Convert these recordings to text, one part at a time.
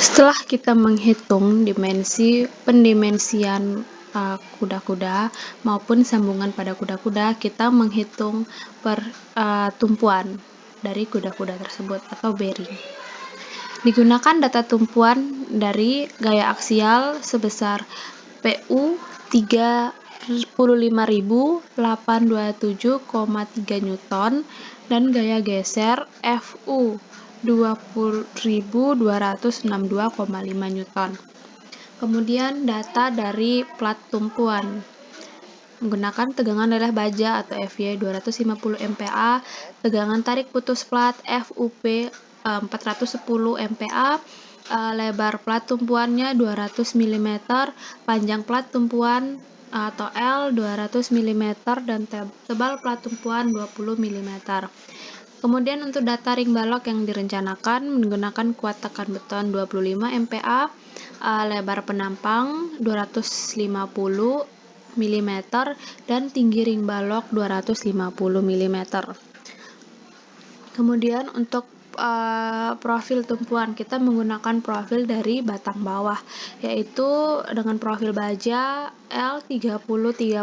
Setelah kita menghitung pendimensian kuda-kuda maupun sambungan pada kuda-kuda, kita menghitung tumpuan dari kuda-kuda tersebut atau bearing. Digunakan data tumpuan dari gaya aksial sebesar PU 35.827,3 Newton dan gaya geser FU 20.262,5 Newton. Kemudian data dari plat tumpuan menggunakan tegangan leleh baja atau FY 250 MPa, tegangan tarik putus plat FUP 410 MPa, lebar plat tumpuannya 200 mm, panjang plat tumpuan atau L 200 mm dan tebal plat tumpuan 20 mm. Kemudian untuk data ring balok yang direncanakan menggunakan kuat tekan beton 25 MPa, lebar penampang 250 mm dan tinggi ring balok 250 mm. Kemudian untuk profil tumpuan, kita menggunakan profil dari batang bawah, yaitu dengan profil baja L30-35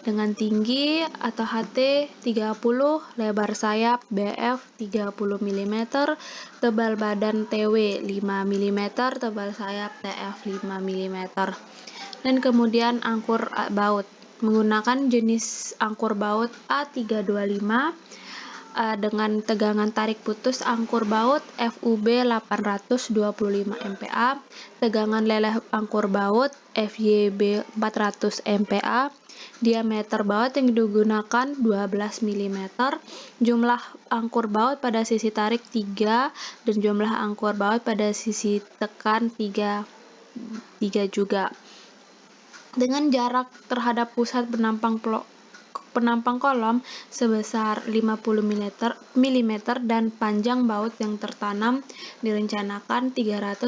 dengan tinggi atau HT 30, lebar sayap BF 30 mm, tebal badan TW 5 mm, tebal sayap TF 5 mm. Dan kemudian angkur baut, menggunakan jenis angkur baut A325 dengan tegangan tarik putus angkur baut FUB 825 MPa, tegangan leleh angkur baut FYB 400 MPa, diameter baut yang digunakan 12 mm, jumlah angkur baut pada sisi tarik 3 dan jumlah angkur baut pada sisi tekan 3 juga. Dengan jarak terhadap pusat penampang kolom sebesar 50 mm dan panjang baut yang tertanam direncanakan 350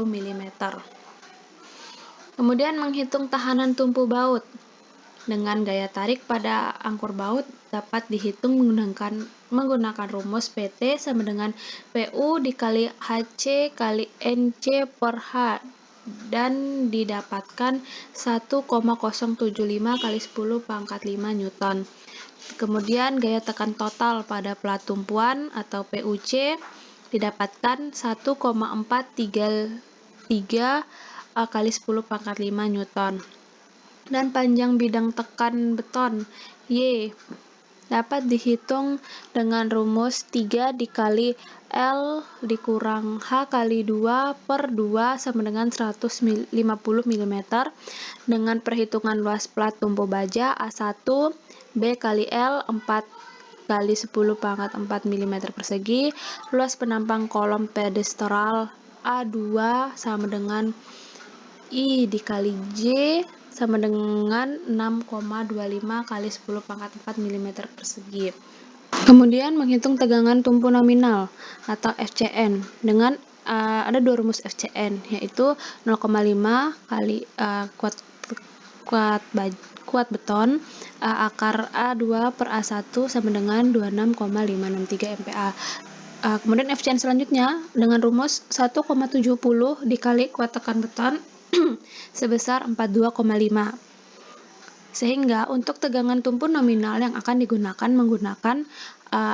mm. Kemudian menghitung tahanan tumpu baut. Dengan gaya tarik pada angkur baut dapat dihitung menggunakan rumus PT sama dengan PU dikali HC kali NC per H dan didapatkan 1,075 kali 10 pangkat 5 Newton. Kemudian gaya tekan total pada plat tumpuan atau PUC didapatkan 1,433 kali 10 pangkat 5 Newton. Dan panjang bidang tekan beton Y dapat dihitung dengan rumus 3 dikali L dikurang H kali 2 per 2 sama dengan 150 mm dengan perhitungan luas plat tumpu baja A1 B kali L 4 kali 10 pangkat 4 mm persegi, luas penampang kolom pedestral A2 sama dengan I dikali J sama dengan 6,25 kali 10 pangkat 4 mm persegi. Kemudian menghitung tegangan tumpu nominal atau FCN dengan ada dua rumus FCN, yaitu 0,5 kali kuat beton akar A2 per A1 sama dengan 26,563 MPa. Kemudian FCN selanjutnya dengan rumus 1,70 dikali kuat tekan beton sebesar 42,5. Sehingga untuk tegangan tumpu nominal yang akan digunakan menggunakan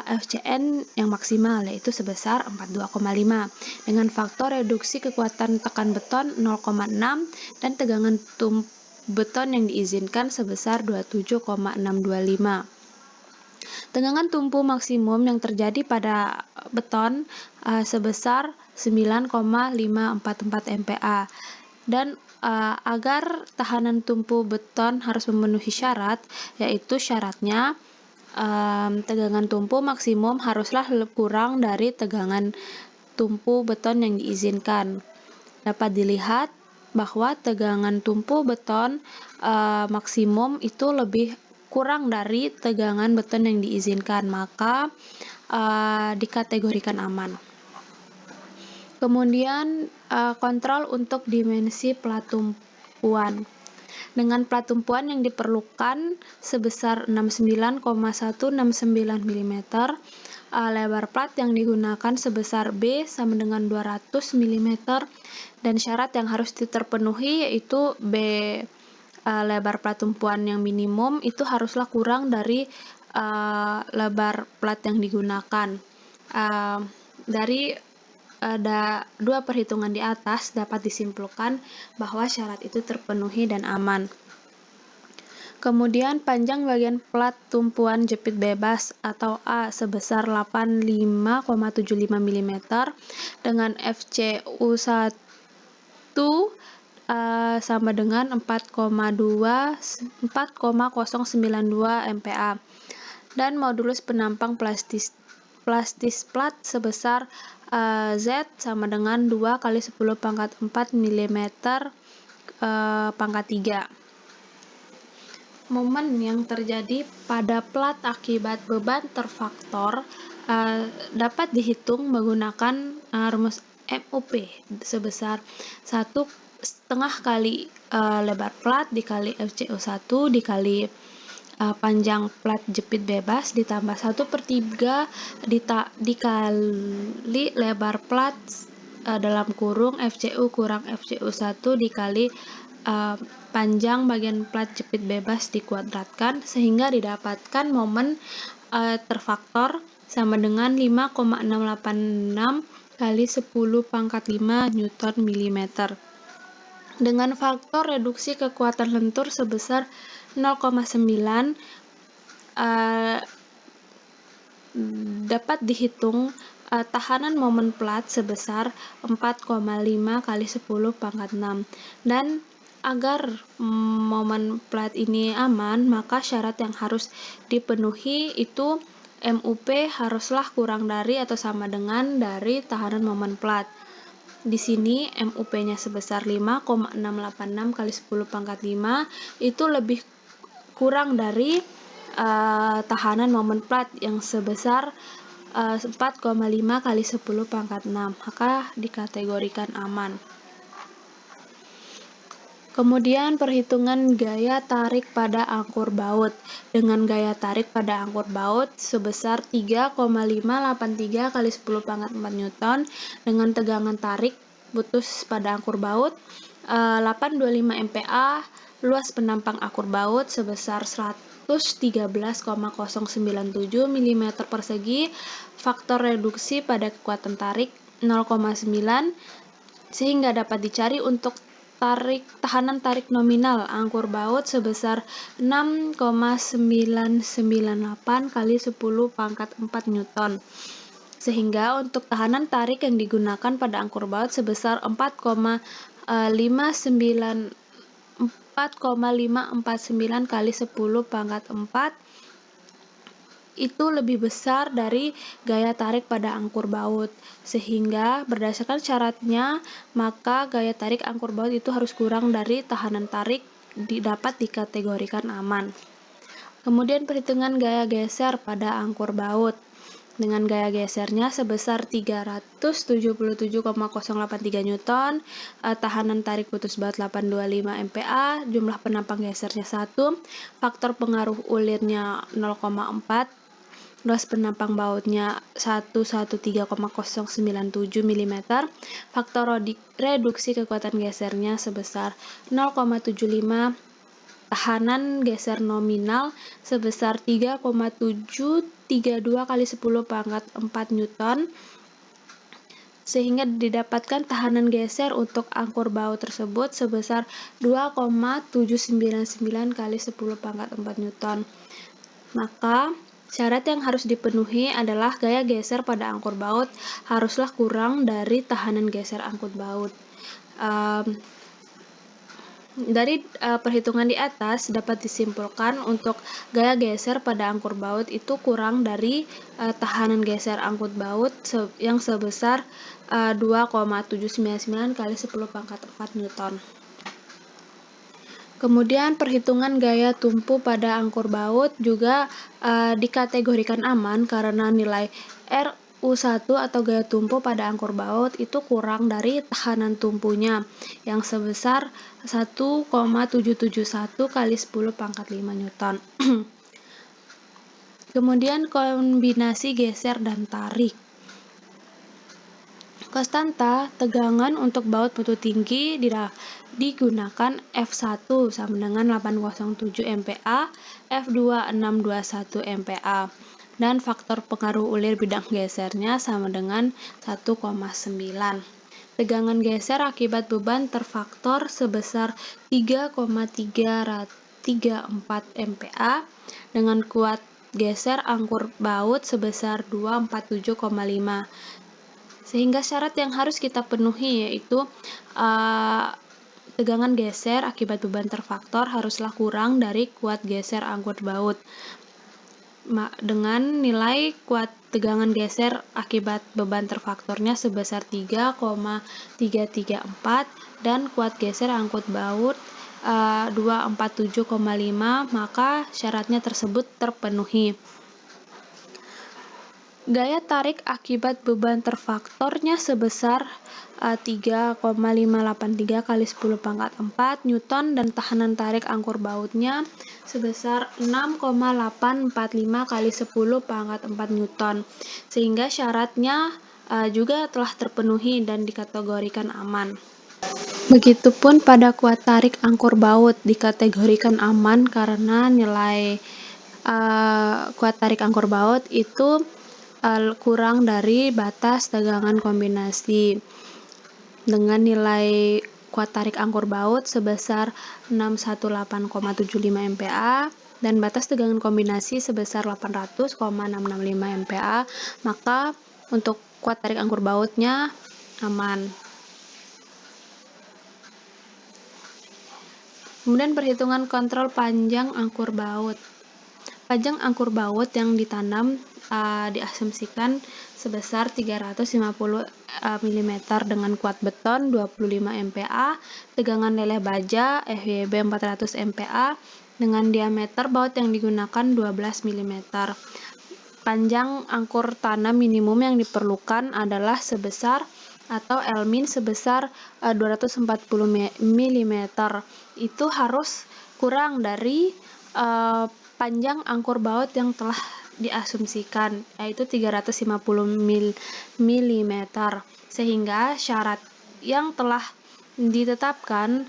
FCN yang maksimal, yaitu sebesar 42,5 dengan faktor reduksi kekuatan tekan beton 0,6 dan tegangan tumpu beton yang diizinkan sebesar 27,625. Tegangan tumpu maksimum yang terjadi pada beton sebesar 9,544 MPa. Dan agar tahanan tumpu beton harus memenuhi syarat, yaitu syaratnya tegangan tumpu maksimum haruslah kurang dari tegangan tumpu beton yang diizinkan. Dapat dilihat bahwa tegangan tumpu beton maksimum itu lebih kurang dari tegangan beton yang diizinkan, maka dikategorikan aman. Kemudian kontrol untuk dimensi plat tumpuan. dengan plat tumpuan yang diperlukan sebesar 69,169 mm, lebar plat yang digunakan sebesar B sama dengan 200 mm, dan syarat yang harus terpenuhi yaitu B, lebar plat tumpuan yang minimum itu haruslah kurang dari lebar plat yang digunakan. Dari ada dua perhitungan di atas dapat disimpulkan bahwa syarat itu terpenuhi dan aman. Kemudian panjang bagian plat tumpuan jepit bebas atau A sebesar 85,75 mm dengan FCU1 sama dengan 4,092 MPa dan modulus penampang plastis plat sebesar Z sama dengan 2 kali 10 pangkat 4 mm pangkat 3. Momen yang terjadi pada plat akibat beban terfaktor dapat dihitung menggunakan rumus MUP sebesar 1,5 kali lebar plat dikali FCU1 dikali panjang plat jepit bebas ditambah 1/3 dikali lebar plat dalam kurung FCU kurang FCU1 dikali panjang bagian plat jepit bebas dikuadratkan sehingga didapatkan momen terfaktor sama dengan 5,686 kali 10 pangkat 5 Newton mm. Dengan faktor reduksi kekuatan lentur sebesar 0,9 dapat dihitung tahanan momen plat sebesar 4,5 kali 10 pangkat 6 dan agar momen plat ini aman maka syarat yang harus dipenuhi itu MUP haruslah kurang dari atau sama dengan dari tahanan momen plat. Di sini MUP-nya sebesar 5,686 kali 10 pangkat 5 itu lebih kurang dari tahanan momen plat yang sebesar 4,5 kali 10 pangkat 6, maka dikategorikan aman. Kemudian perhitungan gaya tarik pada angkur baut. Dengan gaya tarik pada angkur baut sebesar 3,583 kali 10 pangkat 4 Newton dengan tegangan tarik putus pada angkur baut 825 MPa, luas penampang angkur baut sebesar 113,097 mm persegi, faktor reduksi pada kekuatan tarik 0,9 sehingga dapat dicari untuk tahanan tarik nominal angkur baut sebesar 6,998 kali 10 pangkat 4 Newton. Sehingga untuk tahanan tarik yang digunakan pada angkur baut sebesar 4,549 kali 10 pangkat 4 itu lebih besar dari gaya tarik pada angkur baut, sehingga berdasarkan syaratnya maka gaya tarik angkur baut itu harus kurang dari tahanan tarik dapat dikategorikan aman. Kemudian perhitungan gaya geser pada angkur baut. Dengan gaya gesernya sebesar 377,083 Newton, tahanan tarik putus baut 825 MPa, jumlah penampang gesernya 1, faktor pengaruh ulirnya 0,4, luas penampang bautnya 113,097 mm, faktor reduksi kekuatan gesernya sebesar 0,75, tahanan geser nominal sebesar 3,732 kali 10 pangkat 4 Newton, sehingga didapatkan tahanan geser untuk angkur baut tersebut sebesar 2,799 kali 10 pangkat 4 Newton. Maka syarat yang harus dipenuhi adalah gaya geser pada angkur baut haruslah kurang dari tahanan geser angkur baut. Dari perhitungan di atas dapat disimpulkan untuk gaya geser pada angkur baut itu kurang dari tahanan geser angkur baut yang sebesar 2,799 kali 10 pangkat 4 Newton. Kemudian perhitungan gaya tumpu pada angkur baut juga dikategorikan aman karena nilai R U1 atau gaya tumpu pada angkur baut itu kurang dari tahanan tumpunya yang sebesar 1,771 kali 10 pangkat 5 Newton. Kemudian kombinasi geser dan tarik. Konstanta tegangan untuk baut mutu tinggi digunakan F1 sama dengan 807 MPa, F2 621 MPa, dan faktor pengaruh ulir bidang gesernya sama dengan 1,9. Tegangan geser akibat beban terfaktor sebesar 3,334 MPa dengan kuat geser angkur baut sebesar 247,5. Sehingga syarat yang harus kita penuhi yaitu tegangan geser akibat beban terfaktor haruslah kurang dari kuat geser angkur baut dengan nilai kuat tegangan geser akibat beban terfaktornya sebesar 3,334 dan kuat geser angkut baut 247,5, maka syaratnya tersebut terpenuhi. Gaya tarik akibat beban terfaktornya sebesar 3,583 kali 10 pangkat 4 Newton dan tahanan tarik angkur bautnya sebesar 6,845 kali 10 pangkat 4 Newton. Sehingga syaratnya juga telah terpenuhi dan dikategorikan aman. Begitupun pada kuat tarik angkur baut dikategorikan aman karena nilai kuat tarik angkur baut itu kurang dari batas tegangan kombinasi dengan nilai kuat tarik angkur baut sebesar 618,75 MPa dan batas tegangan kombinasi sebesar 800,665 MPa, maka untuk kuat tarik angkur bautnya aman. Kemudian perhitungan kontrol panjang angkur baut. Panjang angkur baut yang ditanam diasumsikan sebesar 350 mm dengan kuat beton 25 MPa, tegangan leleh baja FYB 400 MPa dengan diameter baut yang digunakan 12 mm. Panjang angkur tanam minimum yang diperlukan adalah sebesar atau L-min sebesar 240 mm. Itu harus kurang dari panjang angkur baut yang telah diasumsikan, yaitu 350 mm, sehingga syarat yang telah ditetapkan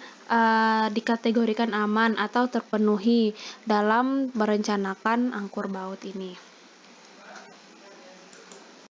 dikategorikan aman atau terpenuhi dalam merencanakan angkur baut ini.